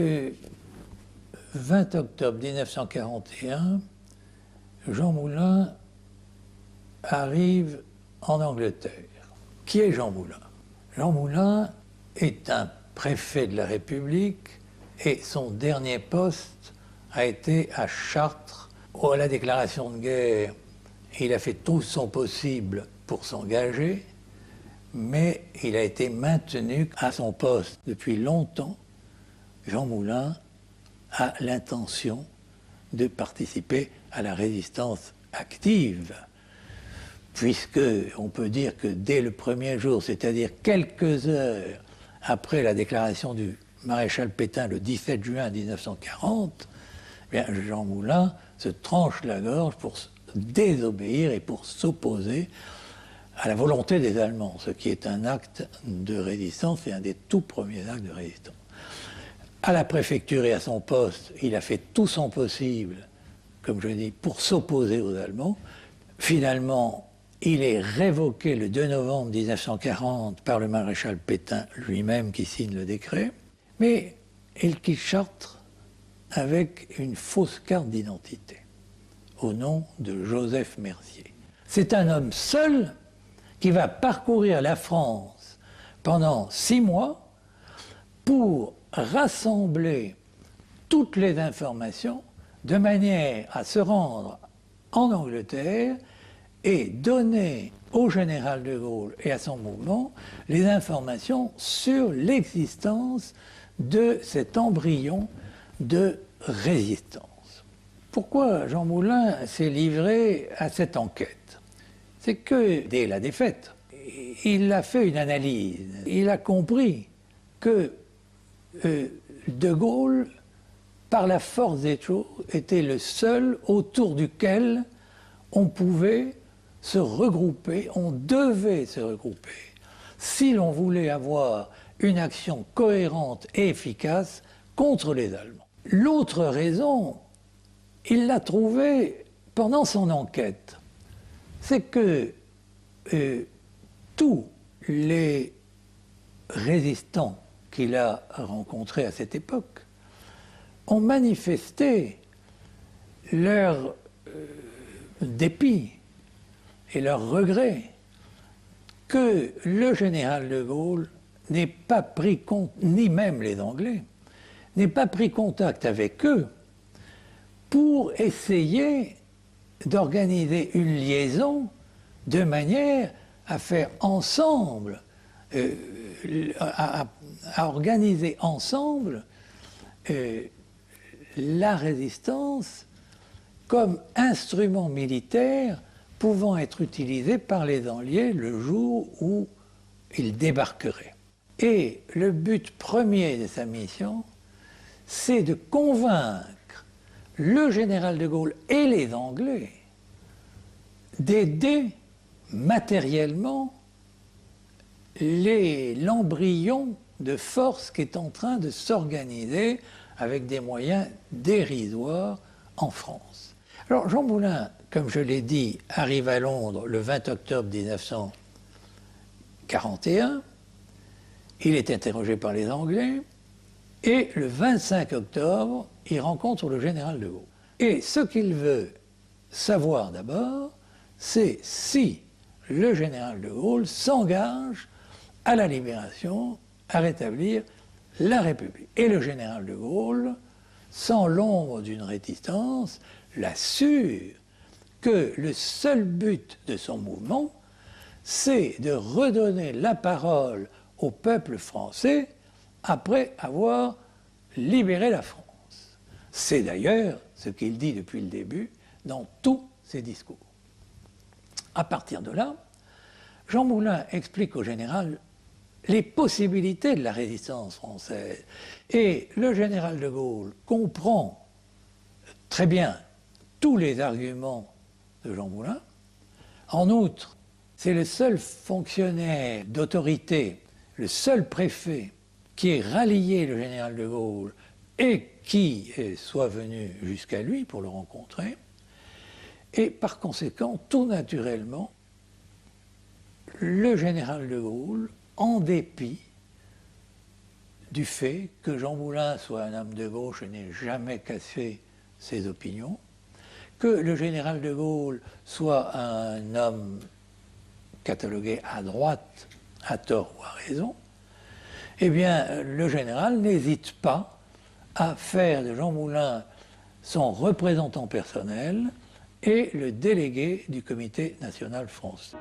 Le 20 octobre 1941, Jean Moulin arrive en Angleterre. Qui est Jean Moulin? Jean Moulin est un préfet de la République et son dernier poste a été à Chartres. À la déclaration de guerre, il a fait tout son possible pour s'engager, mais il a été maintenu à son poste depuis longtemps. Jean Moulin a l'intention de participer à la résistance active, puisque on peut dire que dès le premier jour, c'est-à-dire quelques heures après la déclaration du maréchal Pétain le 17 juin 1940, eh bien, Jean Moulin se tranche la gorge pour désobéir et pour s'opposer à la volonté des Allemands, ce qui est un acte de résistance et un des tout premiers actes de résistance. À la préfecture et à son poste, il a fait tout son possible, comme je dis, pour s'opposer aux Allemands. Finalement, il est révoqué le 2 novembre 1940 par le maréchal Pétain lui-même qui signe le décret, mais il quitte Chartres avec une fausse carte d'identité, au nom de Joseph Mercier. C'est un homme seul qui va parcourir la France pendant 6 mois pour rassembler toutes les informations de manière à se rendre en Angleterre et donner au général de Gaulle et à son mouvement les informations sur l'existence de cet embryon de résistance. Pourquoi Jean Moulin s'est livré à cette enquête? C'est que dès la défaite, il a fait une analyse. Il a compris que de Gaulle, par la force des choses, était le seul autour duquel on pouvait se regrouper, on devait se regrouper, si l'on voulait avoir une action cohérente et efficace contre les Allemands. L'autre raison, il l'a trouvée pendant son enquête, c'est que tous les résistants qu'il a rencontrés à cette époque ont manifesté leur dépit et leur regret que le général de Gaulle n'ait pas pris compte, ni même les Anglais, n'ait pas pris contact avec eux pour essayer d'organiser une liaison de manière à faire ensemble, à organiser ensemble la résistance comme instrument militaire pouvant être utilisé par les Alliés le jour où ils débarqueraient. Et le but premier de sa mission, c'est de convaincre le général de Gaulle et les Anglais d'aider matériellement l'embryon de force qui est en train de s'organiser avec des moyens dérisoires en France. Alors Jean Moulin, comme je l'ai dit, arrive à Londres le 20 octobre 1941. Il est interrogé par les Anglais et le 25 octobre, il rencontre le général de Gaulle. Et ce qu'il veut savoir d'abord, c'est si le général de Gaulle s'engage à la libération, à rétablir la République. Et le général de Gaulle, sans l'ombre d'une réticence, l'assure que le seul but de son mouvement, c'est de redonner la parole au peuple français après avoir libéré la France. C'est d'ailleurs ce qu'il dit depuis le début dans tous ses discours. À partir de là, Jean Moulin explique au général les possibilités de la résistance française. Et le général de Gaulle comprend très bien tous les arguments de Jean Moulin. En outre, c'est le seul fonctionnaire d'autorité, le seul préfet qui ait rallié le général de Gaulle et qui soit venu jusqu'à lui pour le rencontrer. Et par conséquent, tout naturellement, le général de Gaulle, en dépit du fait que Jean Moulin soit un homme de gauche et n'ait jamais cassé ses opinions, que le général de Gaulle soit un homme catalogué à droite, à tort ou à raison, eh bien, le général n'hésite pas à faire de Jean Moulin son représentant personnel et le délégué du Comité national français.